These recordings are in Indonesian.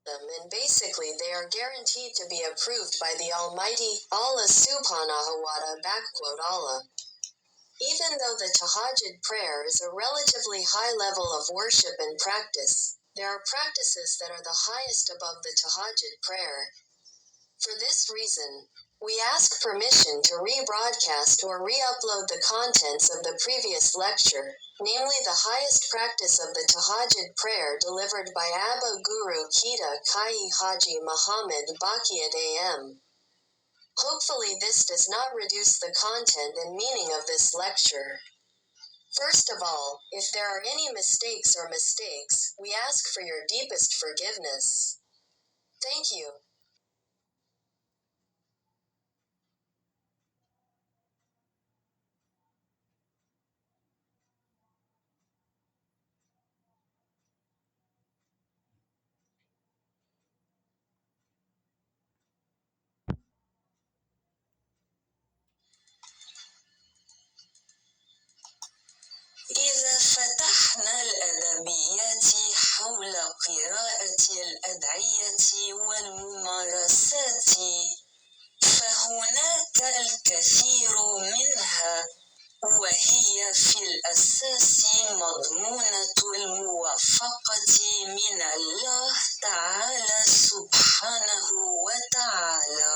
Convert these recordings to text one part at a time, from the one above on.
them, and basically they are guaranteed to be approved by the Almighty Allah subhanahu wa ta'ala, Allah. Even though the tahajjud prayer is a relatively high level of worship and practice, there are practices that are the highest above the tahajjud prayer. For this reason, we ask permission to rebroadcast or re-upload the contents of the previous lecture, namely the highest practice of the tahajjud prayer delivered by Abu Guru Kita Kai Haji Muhammad Baqiyat AM. Hopefully this does not reduce the content and meaning of this lecture. First of all, if there are any mistakes, we ask for your deepest forgiveness. Thank you. إذا فتحنا الأدبيات حول قراءة الأدعية والممارسات، فهناك الكثير منها، وهي في الأساس مضمونة الموافقة من الله تعالى سبحانه وتعالى،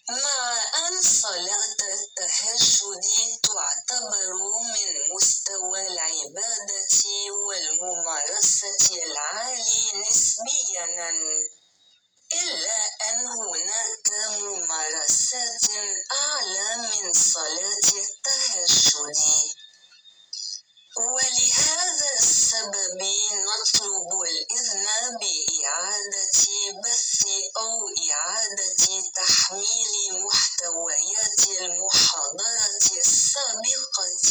مع أن صلاة التهجد تعتبر من مستوى العبادة والممارسة العالي نسبياً، إلا أن هناك ممارسات أعلى من صلاة التهجد. ولهذا السبب نطلب الإذن بإعادة بث أو إعادة تحميل محتويات المحاضرة السابقة،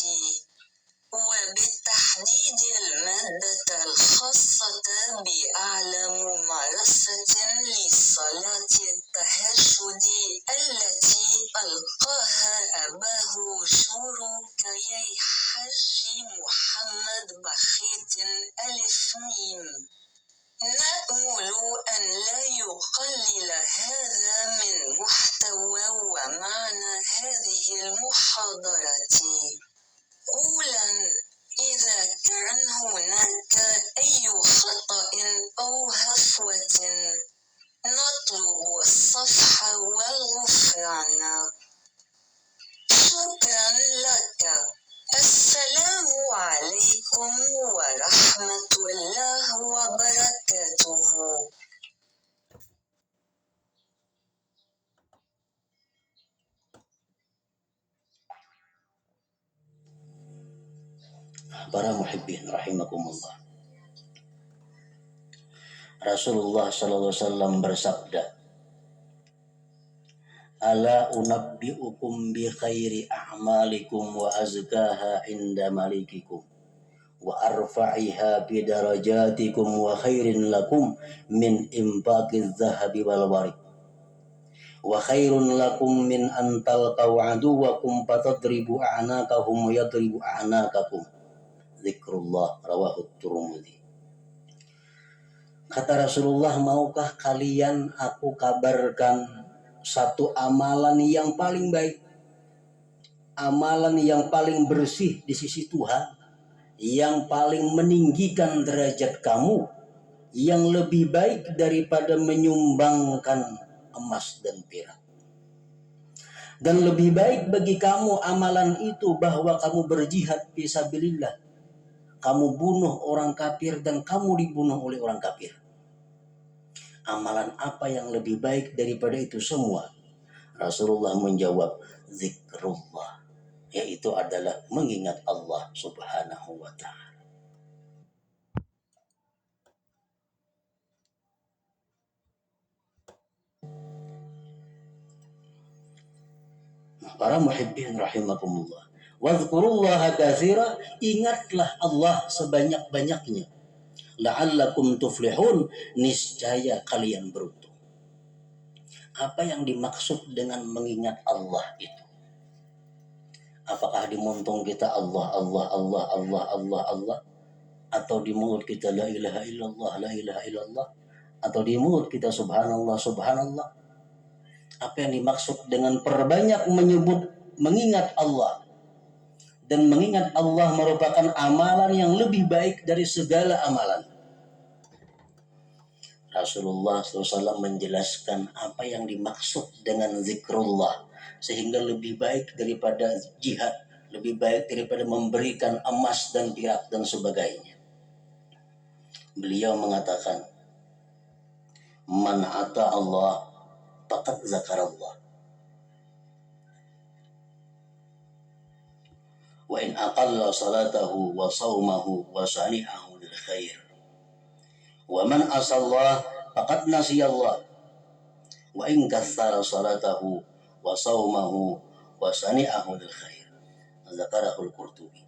وبالتحديد المادة الخاصة بأعلى ممارسة لصلاة التهجد التي ألقاها أباه جورو كيي حاج محمد بخيت ألف ميم. نأمل أن لا يقلل هذا من محتوى ومعنى هذه المحاضرة. أولاً، إذا كان هناك أي خطأ أو هفوة نطلب الصفح والغفران. شكراً لك. السلام عليكم ورحمة الله وبركاته. Para muhibbin rahimakumullah. Rasulullah sallallahu alaihi wasallam bersabda, "Ala unabbiukum bi khairi a'malikum wa azkaha inda malikikum wa arfa'iha bi darajatikum wa khairin lakum min infaqiz zahabi wal warid wa khairun lakum min an talqaw aduwakum fatadribu a'naqahum wa yadribu a'naqakum." Zikrullah, rawahu Tirmidzi. Kata Rasulullah, maukah kalian aku kabarkan satu amalan yang paling baik, amalan yang paling bersih di sisi Tuhan, yang paling meninggikan derajat kamu, yang lebih baik daripada menyumbangkan emas dan perak. Dan lebih baik bagi kamu amalan itu bahwa kamu berjihad fisabilillah, kamu bunuh orang kafir dan kamu dibunuh oleh orang kafir. Amalan apa yang lebih baik daripada itu semua? Rasulullah menjawab, zikrullah, yaitu adalah mengingat Allah subhanahu wa ta'ala. Para muhibbin rahimakumullah. Wadhkurullaha katsira, ingatlah Allah sebanyak-banyaknya. La'allakum tuflihun, niscaya kalian beruntung. Apa yang dimaksud dengan mengingat Allah itu? Apakah di muntung kita Allah, Allah, Allah, Allah, Allah, Allah, atau di mulut kita la ilaha illallah, la ilaha illallah, atau di mulut kita subhanallah, subhanallah. Apa yang dimaksud dengan perbanyak mengingat Allah? Dan mengingat Allah merupakan amalan yang lebih baik dari segala amalan. Rasulullah SAW menjelaskan apa yang dimaksud dengan zikrullah, sehingga lebih baik daripada jihad, lebih baik daripada memberikan emas dan perak dan sebagainya. Beliau mengatakan, man ata Allah faqad zakarallah, wa in aqalla salatahu wa sawmahu wa sani'ahu lil khair, wa man asallah faqad nasiyallah, wa in katsara salatahu wa sawmahu wa sani'ahu lil khair. Zakarahul Qurtubi.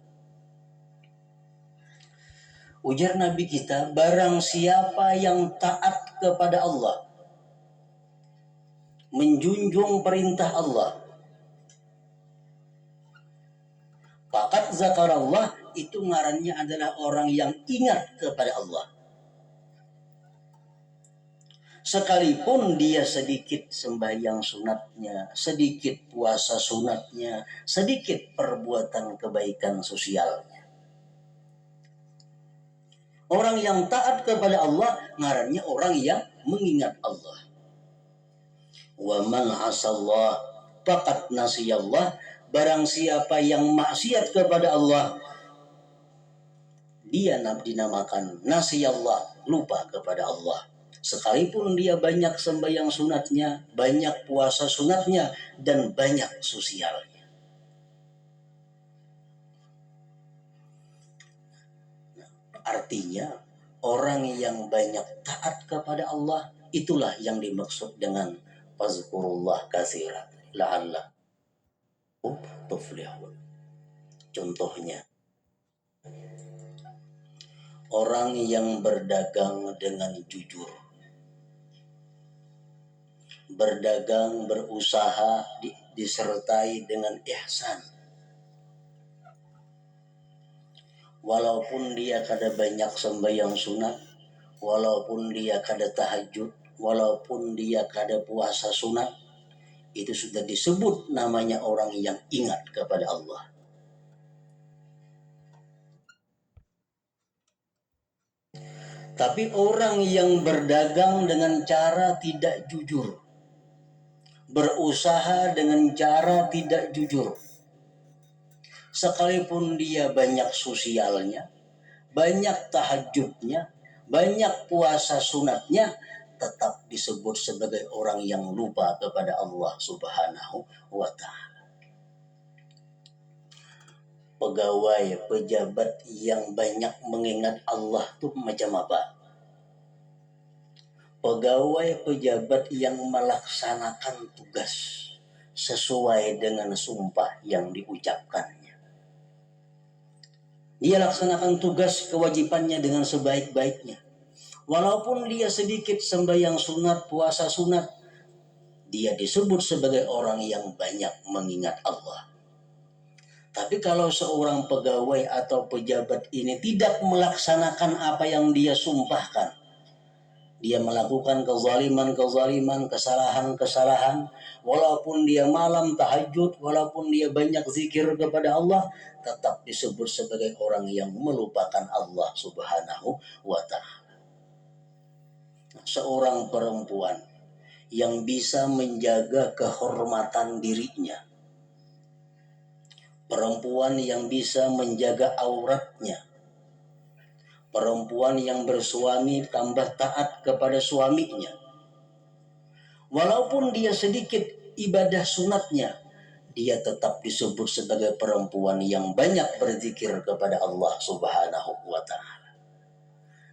Ujar Nabi kita, barang siapa yang taat kepada Allah, menjunjung perintah Allah, faqad zakarallah, itu ngarannya adalah orang yang ingat kepada Allah. Sekalipun dia sedikit sembahyang sunatnya, sedikit puasa sunatnya, sedikit perbuatan kebaikan sosialnya. Orang yang taat kepada Allah ngarannya orang yang mengingat Allah. Wa man asallah faqad nasiyallah, barang siapa yang maksiat kepada Allah, dia dinamakan nasiyallah, lupa kepada Allah. Sekalipun dia banyak sembahyang sunatnya, banyak puasa sunatnya, dan banyak sosialnya. Artinya, orang yang banyak taat kepada Allah, itulah yang dimaksud dengan fazkurullah katsiran la'allakum tuflihun. Contohnya, orang yang berdagang dengan jujur, berdagang, berusaha disertai dengan ihsan. Walaupun dia kada banyak sembahyang sunat, walaupun dia kada tahajud, walaupun dia kada puasa sunat, itu sudah disebut namanya orang yang ingat kepada Allah. Tapi orang yang berdagang dengan cara tidak jujur, berusaha dengan cara tidak jujur, sekalipun dia banyak sosialnya, banyak tahajudnya, banyak puasa sunatnya, tetap disebut sebagai orang yang lupa kepada Allah Subhanahu wa ta'ala. Pegawai, pejabat yang banyak mengingat Allah itu macam apa? Pegawai, pejabat yang melaksanakan tugas sesuai dengan sumpah yang diucapkannya. Dia laksanakan tugas kewajibannya dengan sebaik-baiknya. Walaupun dia sedikit sembahyang sunat, puasa sunat, dia disebut sebagai orang yang banyak mengingat Allah. Tapi kalau seorang pegawai atau pejabat ini tidak melaksanakan apa yang dia sumpahkan, dia melakukan kezaliman, kesalahan, walaupun dia malam tahajud, walaupun dia banyak zikir kepada Allah, tetap disebut sebagai orang yang melupakan Allah Subhanahu wa ta'ala. Seorang perempuan yang bisa menjaga kehormatan dirinya, perempuan yang bisa menjaga auratnya, perempuan yang bersuami tambah taat kepada suaminya, walaupun dia sedikit ibadah sunatnya, dia tetap disebut sebagai perempuan yang banyak berzikir kepada Allah Subhanahu wa ta'ala.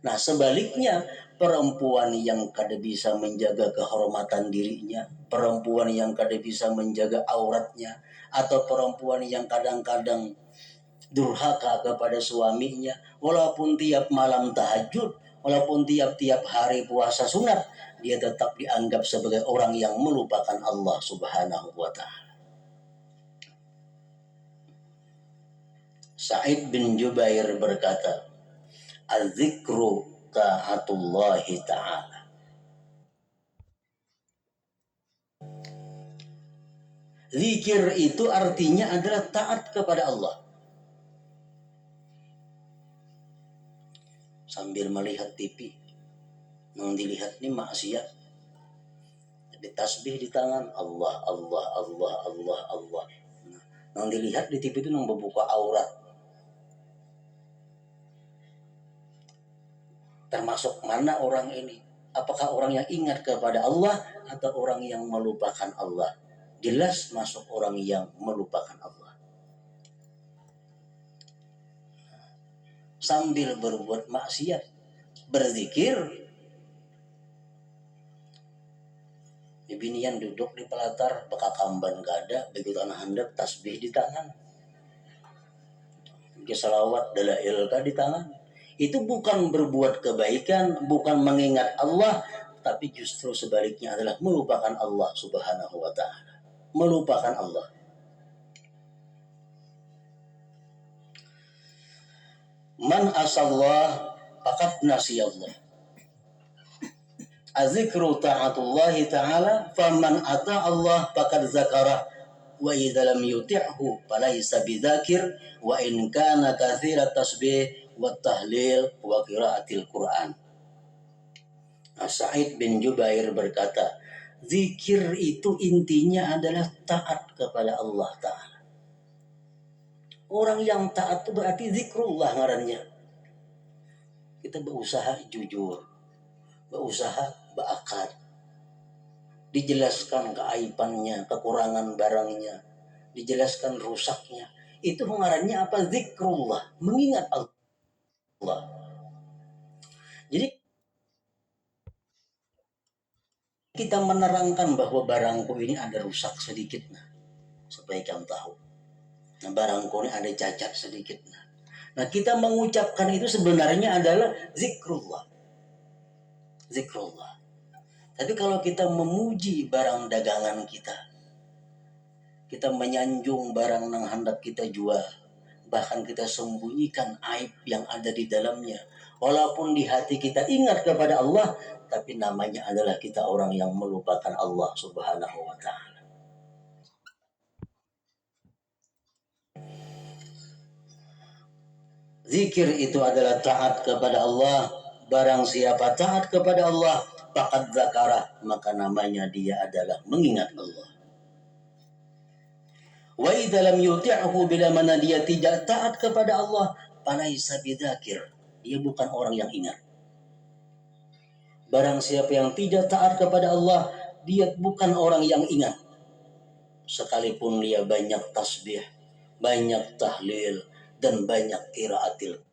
Nah, sebaliknya, perempuan yang kada bisa menjaga kehormatan dirinya, perempuan yang kada bisa menjaga auratnya, atau perempuan yang kadang-kadang durhaka kepada suaminya, walaupun tiap malam tahajud, walaupun tiap-tiap hari puasa sunat, dia tetap dianggap sebagai orang yang melupakan Allah Subhanahu wa ta'ala. Sa'id bin Jubair berkata, az-zikru ta'atullahi ta'ala Zikir itu artinya adalah taat kepada Allah. Sambil melihat TV, yang dilihat ini maksiat, jadi tasbih di tangan, Allah, Allah, Allah, Allah, Allah. Yang dilihat di TV itu yang membuka aurat. Termasuk mana orang ini? Apakah orang yang ingat kepada Allah atau orang yang melupakan Allah? Jelas masuk orang yang melupakan Allah. Sambil berbuat maksiat, berzikir, binian duduk di pelatar, beka kamban gada, begitu anak handap, tasbih di tangan, salawat dalail di tangan. Itu bukan berbuat kebaikan, bukan mengingat Allah, tapi justru sebaliknya adalah melupakan Allah Subhanahu wa ta'ala. Melupakan Allah. Man asallah faqad nasiyallah. Azikru ta'atullahi ta'ala faman ata Allah faqad zakarah wa idza lam yuti'hu falaysa bidzakir wa in kana katsirat tasbih wa tahlil wa qiraatil Quran. Sa'id bin Jubair berkata, zikir itu intinya adalah taat kepada Allah Ta'ala. Orang yang taat itu berarti zikrullah ngarannya. Kita berusaha jujur, berusaha berakad, dijelaskan keaibannya, kekurangan barangnya, dijelaskan rusaknya. Itu ngarannya apa? Zikrullah, mengingat Allah. Jadi kita menerangkan bahwa barangku ini ada rusak sedikit, supaya kamu tahu. Nah, barangku ini ada cacat sedikit. Nah, kita mengucapkan itu sebenarnya adalah zikrullah. Zikrullah. Tapi kalau kita memuji barang dagangan kita menyanjung barang yang hendak kita jual, bahkan kita sembunyikan aib yang ada di dalamnya, walaupun di hati kita ingat kepada Allah, tapi namanya adalah kita orang yang melupakan Allah Subhanahu wa ta'ala. Zikir itu adalah taat kepada Allah. Barang siapa taat kepada Allah, faqad zakarah, maka namanya dia adalah mengingat Allah. Wa idza lam yuti'hu, bila mana dia tidak taat kepada Allah, falaisa bidzakir, dia bukan orang yang ingat. Barang siapa yang tidak taat kepada Allah, dia bukan orang yang ingat. Sekalipun dia banyak tasbih, banyak tahlil, dan banyak qiraatil.